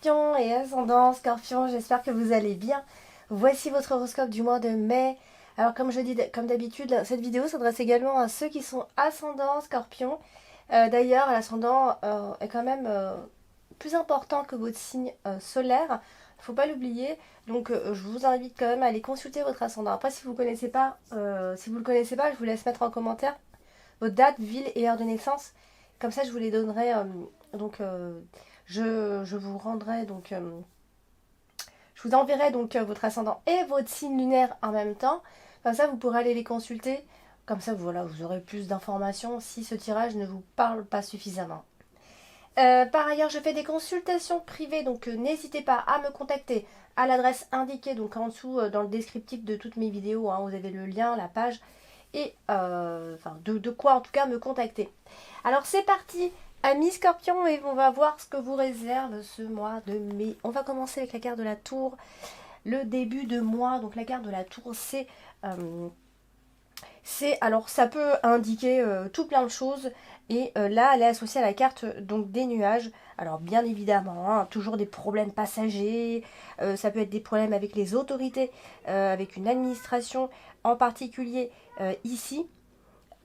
Scorpion et ascendant Scorpion, j'espère que vous allez bien. Voici votre horoscope du mois de mai. Alors comme je dis, comme d'habitude, cette vidéo s'adresse également à ceux qui sont ascendant Scorpion. D'ailleurs, l'ascendant est quand même plus important que votre signe solaire. Il ne faut pas l'oublier. Donc je vous invite quand même à aller consulter votre ascendant. Après, si vous ne connaissez pas, si vous le connaissez pas, je vous laisse mettre en commentaire vos dates, villes et heures de naissance. Comme ça, je vous les donnerai. Je vous rendrai donc. Je vous enverrai donc votre ascendant et votre signe lunaire en même temps. Comme ça, vous pourrez aller les consulter. Comme ça, voilà, vous aurez plus d'informations si ce tirage ne vous parle pas suffisamment. Par ailleurs, je fais des consultations privées, donc n'hésitez pas à me contacter à l'adresse indiquée donc en dessous dans le descriptif de toutes mes vidéos. Hein, vous avez le lien, la page et de quoi en tout cas me contacter. Alors c'est parti, amis Scorpion, et on va voir ce que vous réserve ce mois de mai. On va commencer avec la carte de la tour, le début de mois. Donc la carte de la tour, alors ça peut indiquer tout plein de choses et là elle est associée à la carte donc des nuages. Alors bien évidemment, hein, toujours des problèmes passagers, ça peut être des problèmes avec les autorités, avec une administration en particulier ici.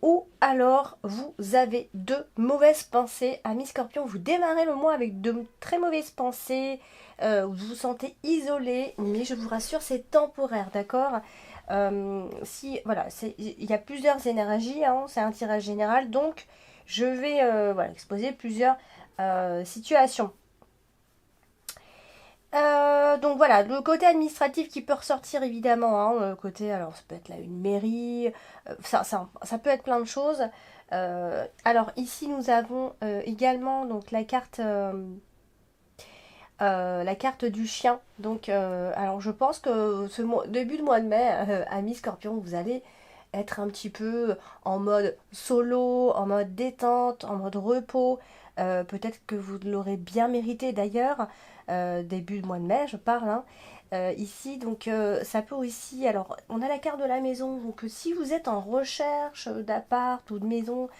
Ou alors vous avez de mauvaises pensées, amis Scorpion, vous démarrez le mois avec de très mauvaises pensées, vous vous sentez isolé, mais je vous rassure c'est temporaire, d'accord. Si voilà, il y a plusieurs énergies, hein, c'est un tirage général, donc je vais exposer plusieurs situations. Donc voilà, le côté administratif qui peut ressortir évidemment, hein, le côté, alors ça peut être là une mairie, ça peut être plein de choses. Alors ici nous avons également donc la carte du chien. Donc alors je pense que début de mois de mai, amis Scorpion, vous allez être un petit peu en mode solo, en mode détente, en mode repos. Peut-être que vous l'aurez bien mérité d'ailleurs, début de mois de mai, je parle. Hein. Ici, donc ça peut aussi. Alors, on a la carte de la maison. Donc, si vous êtes en recherche d'appart ou de maison,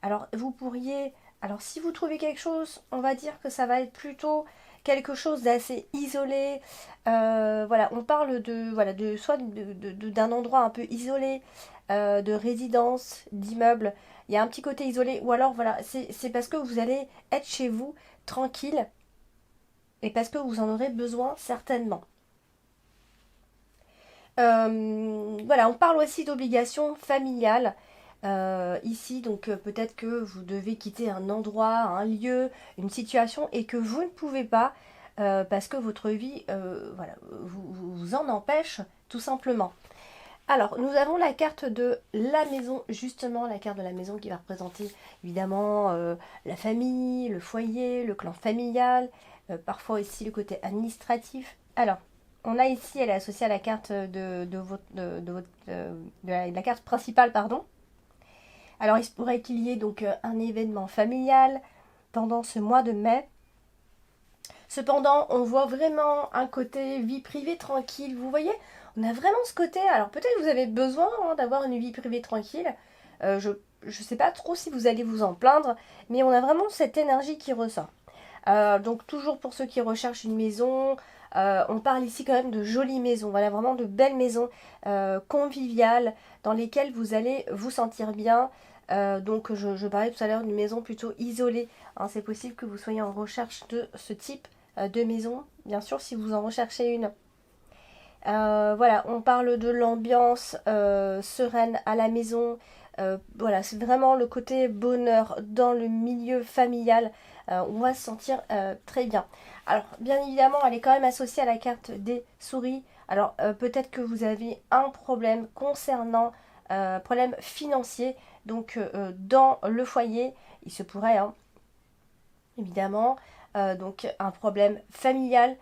alors vous pourriez. Alors, si vous trouvez quelque chose, on va dire que ça va être plutôt quelque chose d'assez isolé. Voilà, on parle de soit d'un endroit un peu isolé, de résidence, d'immeuble. Il y a un petit côté isolé, ou alors voilà, c'est parce que vous allez être chez vous tranquille et parce que vous en aurez besoin certainement. Voilà, on parle aussi d'obligations familiales. Ici, donc peut-être que vous devez quitter un endroit, un lieu, une situation et que vous ne pouvez pas parce que votre vie vous en empêche tout simplement. Alors, nous avons la carte de la maison, justement, la carte de la maison qui va représenter évidemment la famille, le foyer, le clan familial, parfois aussi le côté administratif. Alors, on a ici, elle est associée à la carte de la carte principale, pardon. Alors, il se pourrait qu'il y ait donc un événement familial pendant ce mois de mai. Cependant, on voit vraiment un côté vie privée tranquille. Vous voyez, on a vraiment ce côté. Alors peut-être que vous avez besoin d'avoir une vie privée tranquille. Je ne sais pas trop si vous allez vous en plaindre, mais on a vraiment cette énergie qui ressort. Donc toujours pour ceux qui recherchent une maison, on parle ici quand même de jolies maisons. Voilà, vraiment de belles maisons conviviales dans lesquelles vous allez vous sentir bien. Donc je parlais tout à l'heure d'une maison plutôt isolée. Hein, c'est possible que vous soyez en recherche de ce type de maison, bien sûr si vous en recherchez une. Voilà, on parle de l'ambiance sereine à la maison. Voilà, c'est vraiment le côté bonheur dans le milieu familial. On va se sentir très bien. Alors, bien évidemment, elle est quand même associée à la carte des souris. Alors, peut-être que vous avez un problème concernant problème financier. Donc, dans le foyer, il se pourrait, hein, évidemment, donc un problème familial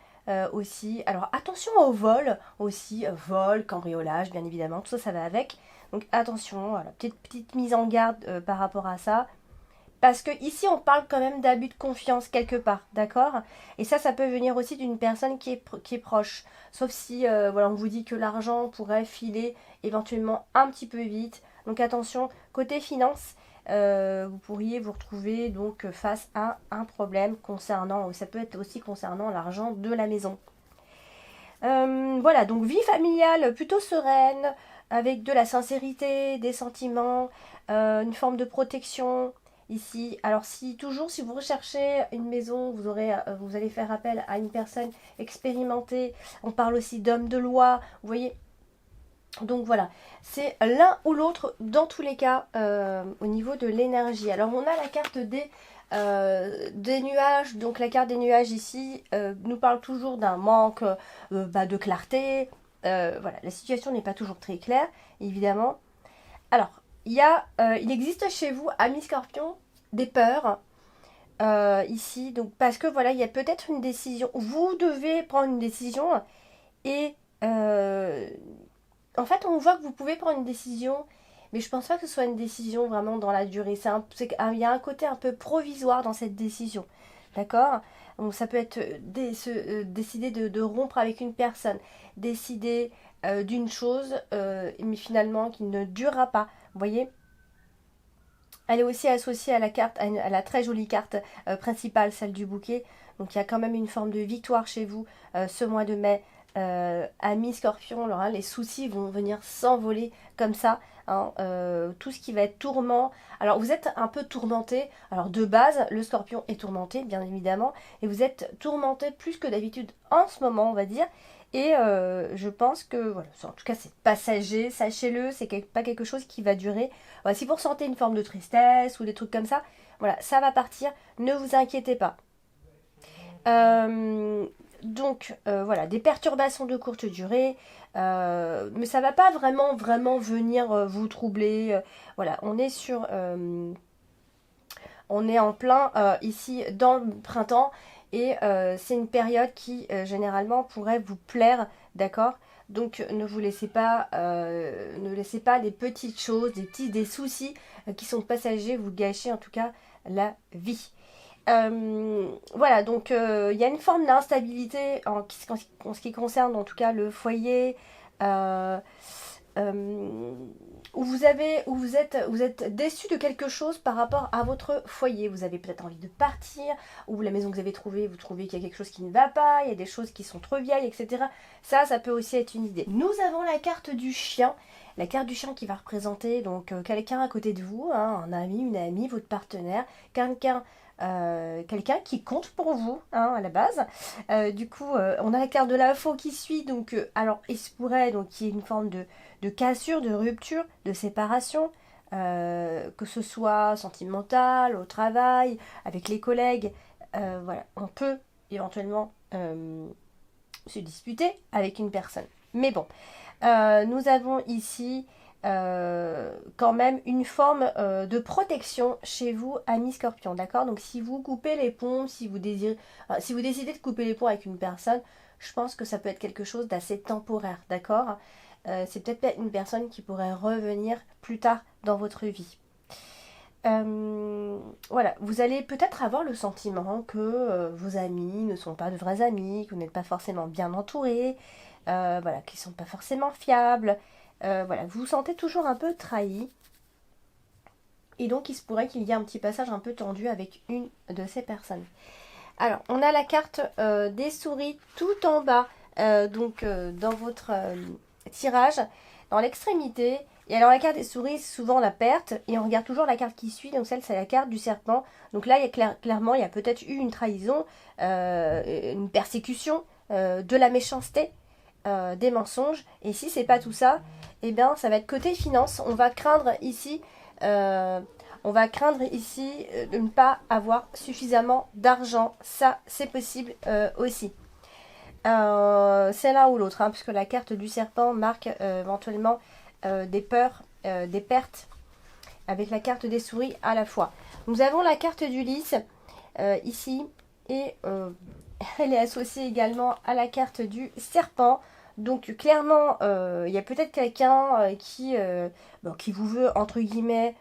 aussi. Alors attention au vol aussi, vol, cambriolage, bien évidemment, tout ça, ça va avec. Donc attention, voilà, petite mise en garde par rapport à ça. Parce que ici, on parle quand même d'abus de confiance quelque part, d'accord. Et ça peut venir aussi d'une personne qui est proche. Sauf si, voilà, on vous dit que l'argent pourrait filer éventuellement un petit peu vite. Donc attention, côté finance, vous pourriez vous retrouver donc face à un problème concernant, ça peut être aussi concernant l'argent de la maison. Voilà, donc vie familiale plutôt sereine, avec de la sincérité, des sentiments, une forme de protection ici. Alors si vous recherchez une maison, vous allez faire appel à une personne expérimentée. On parle aussi d'homme de loi, vous voyez. Donc voilà, c'est l'un ou l'autre dans tous les cas au niveau de l'énergie. Alors on a la carte des nuages. Donc la carte des nuages ici nous parle toujours d'un manque de clarté. Voilà, la situation n'est pas toujours très claire, évidemment. Alors, il existe chez vous, amis Scorpion, des peurs ici. Donc parce que voilà, il y a peut-être une décision. Vous devez prendre une décision et en fait, on voit que vous pouvez prendre une décision, mais je pense pas que ce soit une décision vraiment dans la durée. Il y a un côté un peu provisoire dans cette décision. D'accord? Donc ça peut être décider de rompre avec une personne, décider d'une chose, mais finalement qui ne durera pas. Vous voyez? Elle est aussi associée à la carte, à la très jolie carte principale, celle du bouquet. Donc il y a quand même une forme de victoire chez vous ce mois de mai. Amis Scorpion, alors, hein, les soucis vont venir s'envoler comme ça. Hein, tout ce qui va être tourment. Alors vous êtes un peu tourmenté. Alors de base, le Scorpion est tourmenté, bien évidemment. Et vous êtes tourmenté plus que d'habitude en ce moment, on va dire. Et je pense que, voilà, en tout cas c'est passager, sachez-le, c'est pas quelque chose qui va durer. Voilà, si vous ressentez une forme de tristesse ou des trucs comme ça, voilà, ça va partir, ne vous inquiétez pas. Voilà, des perturbations de courte durée, mais ça va pas vraiment venir vous troubler. Voilà, on est en plein ici dans le printemps et c'est une période qui généralement pourrait vous plaire, d'accord? Donc ne laissez pas les petites choses, des soucis qui sont passagers vous gâcher en tout cas la vie. Voilà, donc il y a une forme d'instabilité en ce qui concerne en tout cas le foyer. euh, euh, vous êtes déçu de quelque chose par rapport à votre foyer. Vous avez peut-être envie de partir, ou la maison que vous avez trouvée, vous trouvez qu'il y a quelque chose qui ne va pas, il y a des choses qui sont trop vieilles, etc. Ça peut aussi être une idée. Nous avons la carte du chien. La carte du chien qui va représenter donc quelqu'un à côté de vous, hein, un ami, une amie, votre partenaire, quelqu'un qui compte pour vous hein, à la base. On a la carte de l'info qui suit. Donc, alors, il se pourrait donc qu'il y ait une forme de cassure, de rupture, de séparation, que ce soit sentimentale, au travail, avec les collègues. Voilà, on peut éventuellement se disputer avec une personne. Mais bon, nous avons ici quand même une forme de protection chez vous, amis Scorpion, d'accord? Donc si vous coupez les ponts, si vous décidez de couper les ponts avec une personne, je pense que ça peut être quelque chose d'assez temporaire, d'accord? C'est peut-être une personne qui pourrait revenir plus tard dans votre vie. Voilà, vous allez peut-être avoir le sentiment que vos amis ne sont pas de vrais amis, que vous n'êtes pas forcément bien entouré, voilà, qu'ils ne sont pas forcément fiables. Voilà, vous vous sentez toujours un peu trahi. Et donc il se pourrait qu'il y ait un petit passage un peu tendu avec une de ces personnes. Alors, on a la carte des souris tout en bas, dans votre tirage, dans l'extrémité. Et alors la carte des souris, c'est souvent la perte, et on regarde toujours la carte qui suit, donc celle c'est la carte du serpent. Donc là, clairement, il y a peut-être eu une trahison, une persécution, de la méchanceté, des mensonges. Et si c'est pas tout ça, eh bien ça va être côté finance. Euh, on va craindre ici de ne pas avoir suffisamment d'argent. Ça, c'est possible aussi. C'est l'un ou l'autre, hein, puisque la carte du serpent marque éventuellement des peurs, des pertes, avec la carte des souris à la fois. Nous avons la carte du lys ici, et elle est associée également à la carte du serpent. Donc clairement, il y a peut-être quelqu'un qui vous veut, entre guillemets,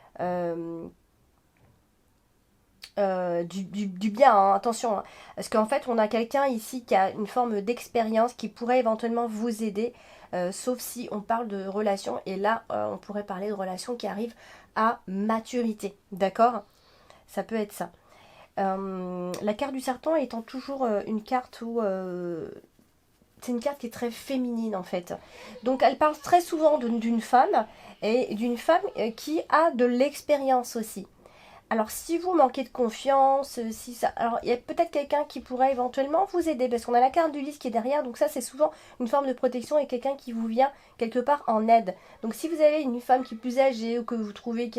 du bien, hein, attention, hein. Parce qu'en fait, on a quelqu'un ici qui a une forme d'expérience qui pourrait éventuellement vous aider. sauf si on parle de relations, et là on pourrait parler de relations qui arrivent à maturité, d'accord? Ça peut être ça. La carte du serpent étant toujours une carte où c'est une carte qui est très féminine en fait. Donc elle parle très souvent d'une femme et d'une femme qui a de l'expérience aussi. Alors si vous manquez de confiance, si ça, alors il y a peut-être quelqu'un qui pourrait éventuellement vous aider parce qu'on a la carte du lys qui est derrière, donc ça c'est souvent une forme de protection et quelqu'un qui vous vient quelque part en aide. Donc si vous avez une femme qui est plus âgée ou que vous trouvez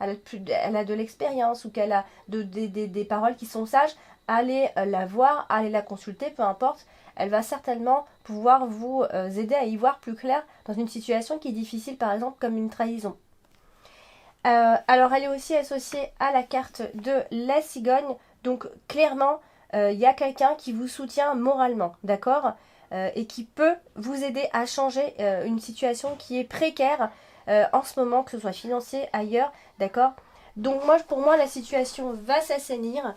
elle a de l'expérience ou qu'elle a des paroles qui sont sages, allez la voir, allez la consulter, peu importe. Elle va certainement pouvoir vous aider à y voir plus clair dans une situation qui est difficile, par exemple comme une trahison. Alors elle est aussi associée à la carte de la cigogne, donc clairement il y a quelqu'un qui vous soutient moralement, d'accord, et qui peut vous aider à changer une situation qui est précaire en ce moment, que ce soit financier, ailleurs, d'accord. Donc pour moi la situation va s'assainir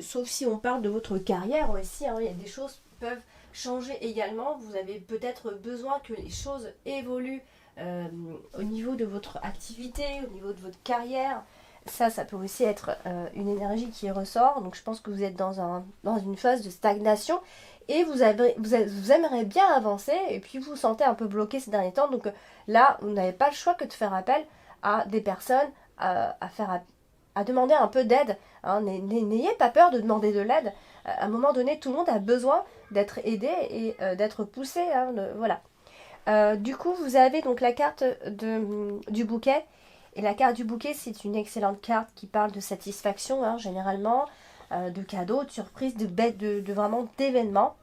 sauf si on parle de votre carrière aussi, hein, il y a des choses qui peuvent changer également. Vous avez peut-être besoin que les choses évoluent au niveau de votre activité, au niveau de votre carrière. Ça peut aussi être une énergie qui ressort. Donc je pense que vous êtes dans une phase de stagnation et vous aimeriez bien avancer et puis vous vous sentez un peu bloqué ces derniers temps. Donc là, vous n'avez pas le choix que de faire appel à des personnes, à demander un peu d'aide. Hein. N'ayez pas peur de demander de l'aide. À un moment donné, tout le monde a besoin d'être aidé et d'être poussé. Hein, voilà. Du coup, vous avez donc la carte du bouquet. Et la carte du bouquet, c'est une excellente carte qui parle de satisfaction, hein, généralement, de cadeaux, de surprises, de vraiment d'événements.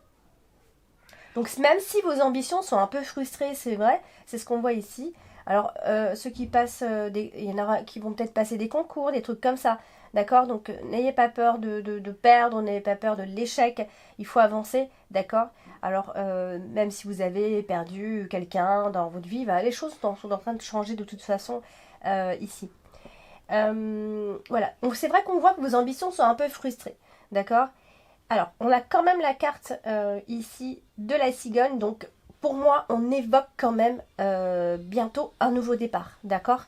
Donc même si vos ambitions sont un peu frustrées, c'est vrai, c'est ce qu'on voit ici. Alors ceux qui passent, il y en aura qui vont peut-être passer des concours, des trucs comme ça, d'accord. Donc n'ayez pas peur de perdre, n'ayez pas peur de l'échec, il faut avancer, d'accord. Alors même si vous avez perdu quelqu'un dans votre vie, les choses sont en train de changer de toute façon ici. Voilà, donc c'est vrai qu'on voit que vos ambitions sont un peu frustrées, d'accord. Alors, on a quand même la carte ici de la cigogne. Donc, pour moi, on évoque quand même bientôt un nouveau départ. D'accord.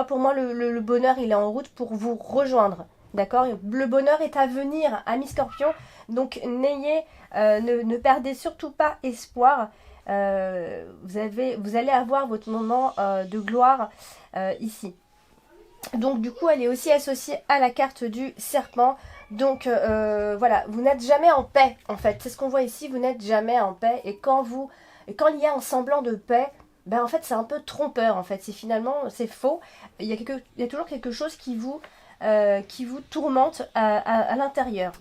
Pour moi, le bonheur, il est en route pour vous rejoindre. D'accord. Le bonheur est à venir, ami Scorpion. Donc, ne perdez surtout pas espoir. Vous allez avoir votre moment de gloire ici. Donc du coup elle est aussi associée à la carte du serpent. Donc voilà, vous n'êtes jamais en paix en fait. C'est ce qu'on voit ici, vous n'êtes jamais en paix. Et quand il y a un semblant de paix, en fait c'est un peu trompeur en fait. C'est faux. Il y a toujours quelque chose qui vous tourmente à l'intérieur.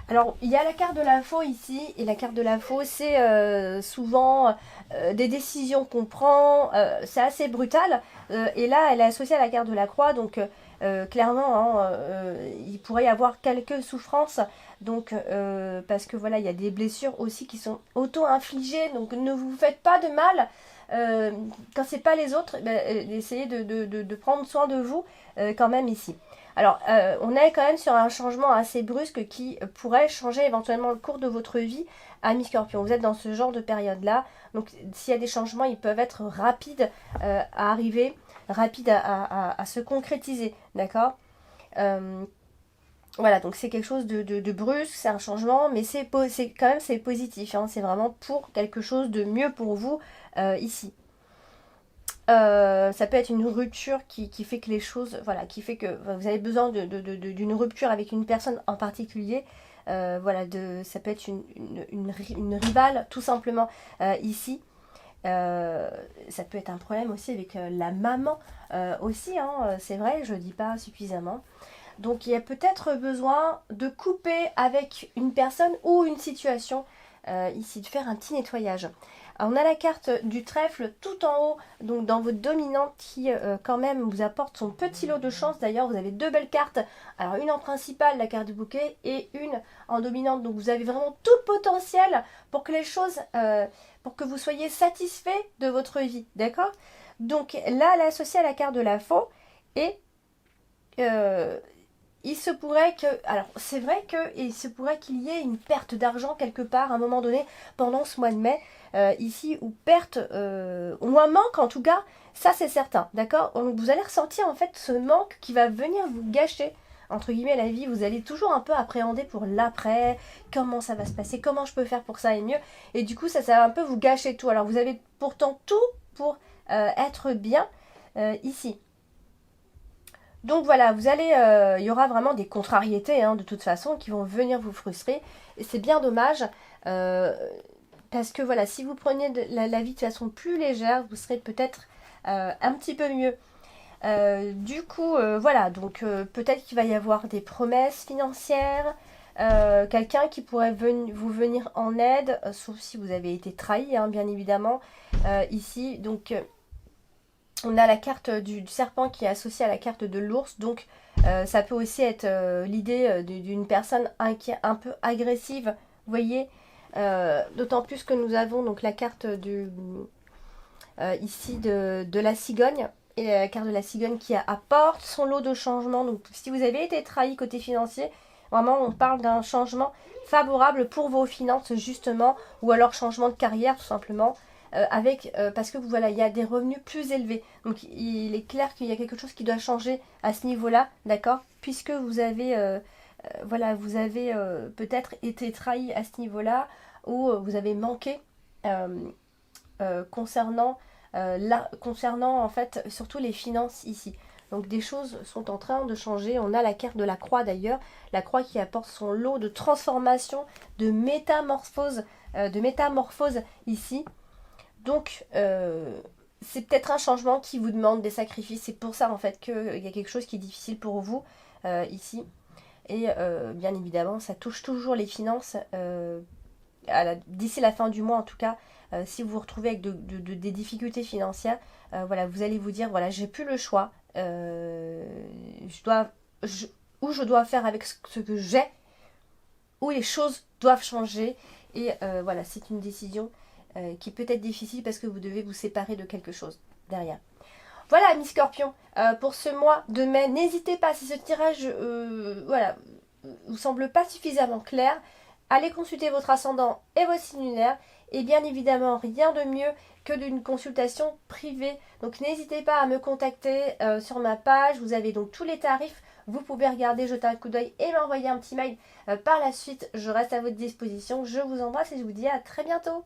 Alors, il y a la carte de l'info ici, et la carte de l'info, c'est souvent des décisions qu'on prend, c'est assez brutal, et là, elle est associée à la carte de la croix, donc clairement, hein, il pourrait y avoir quelques souffrances, donc parce que voilà, il y a des blessures aussi qui sont auto-infligées, donc ne vous faites pas de mal. Quand c'est pas les autres, essayez de prendre soin de vous quand même ici. Alors, on est quand même sur un changement assez brusque qui pourrait changer éventuellement le cours de votre vie, ami Scorpion. Vous êtes dans ce genre de période-là. Donc, s'il y a des changements, ils peuvent être rapides à arriver, rapides à se concrétiser. D'accord. Voilà, donc c'est quelque chose de brusque, c'est un changement, mais c'est positif. Hein, c'est vraiment pour quelque chose de mieux pour vous ici. Ça peut être une rupture qui fait que les choses, voilà, qui fait que vous avez besoin d'une rupture avec une personne en particulier. Voilà, ça peut être une rivale, tout simplement, ici. Ça peut être un problème aussi avec la maman aussi, hein, c'est vrai, je ne dis pas suffisamment. Donc il y a peut-être besoin de couper avec une personne ou une situation ici, de faire un petit nettoyage. Alors, on a la carte du trèfle tout en haut, donc dans votre dominante qui quand même vous apporte son petit lot de chance. D'ailleurs, vous avez deux belles cartes. Alors une en principale, la carte du bouquet, et une en dominante. Donc vous avez vraiment tout le potentiel pour que les choses, pour que vous soyez satisfait de votre vie, d'accord. Donc là, elle est associée à la carte de la faux et il se pourrait que, alors c'est vrai qu'il se pourrait qu'il y ait une perte d'argent quelque part à un moment donné pendant ce mois de mai, ici, ou perte, ou un manque en tout cas, ça c'est certain, d'accord? Vous allez ressentir en fait ce manque qui va venir vous gâcher, entre guillemets, la vie. Vous allez toujours un peu appréhender pour l'après, comment ça va se passer, comment je peux faire pour que ça aille mieux, et du coup ça va un peu vous gâcher tout. Alors vous avez pourtant tout pour être bien ici. Donc voilà, il y aura vraiment des contrariétés de toute façon qui vont venir vous frustrer. Et c'est bien dommage parce que voilà, si vous preniez la vie de façon plus légère, vous serez peut-être un petit peu mieux. Du coup, voilà, donc peut-être qu'il va y avoir des promesses financières, quelqu'un qui pourrait vous venir en aide, sauf si vous avez été trahi, bien évidemment, ici. Donc on a la carte du serpent qui est associée à la carte de l'ours, donc ça peut aussi être l'idée d'une personne qui est un peu agressive, vous voyez, d'autant plus que nous avons donc la carte ici de la cigogne, et la carte de la cigogne qui apporte son lot de changements. Donc si vous avez été trahi côté financier, vraiment on parle d'un changement favorable pour vos finances justement, ou alors changement de carrière tout simplement. Parce que voilà, il y a des revenus plus élevés. Donc il est clair qu'il y a quelque chose qui doit changer à ce niveau-là, d'accord? Puisque vous avez, vous avez peut-être été trahi à ce niveau-là, ou vous avez manqué concernant en fait surtout les finances ici. Donc des choses sont en train de changer. On a la carte de la croix d'ailleurs, la croix qui apporte son lot de transformation, de métamorphose ici. Donc, c'est peut-être un changement qui vous demande des sacrifices. C'est pour ça, en fait, qu'il y a quelque chose qui est difficile pour vous, ici. Et bien évidemment, ça touche toujours les finances. D'ici la fin du mois, en tout cas, si vous vous retrouvez avec des difficultés financières, voilà, vous allez vous dire, voilà, j'ai plus le choix. Ou je dois faire avec ce que j'ai, ou les choses doivent changer. Et voilà, c'est une décision qui peut être difficile parce que vous devez vous séparer de quelque chose derrière. Voilà, mes scorpions, pour ce mois de mai, n'hésitez pas, si ce tirage vous semble pas suffisamment clair, allez consulter votre ascendant et votre signe lunaire, et bien évidemment, rien de mieux que d'une consultation privée. Donc n'hésitez pas à me contacter sur ma page, vous avez donc tous les tarifs, vous pouvez regarder, jeter un coup d'œil et m'envoyer un petit mail par la suite. Je reste à votre disposition, je vous embrasse et je vous dis à très bientôt.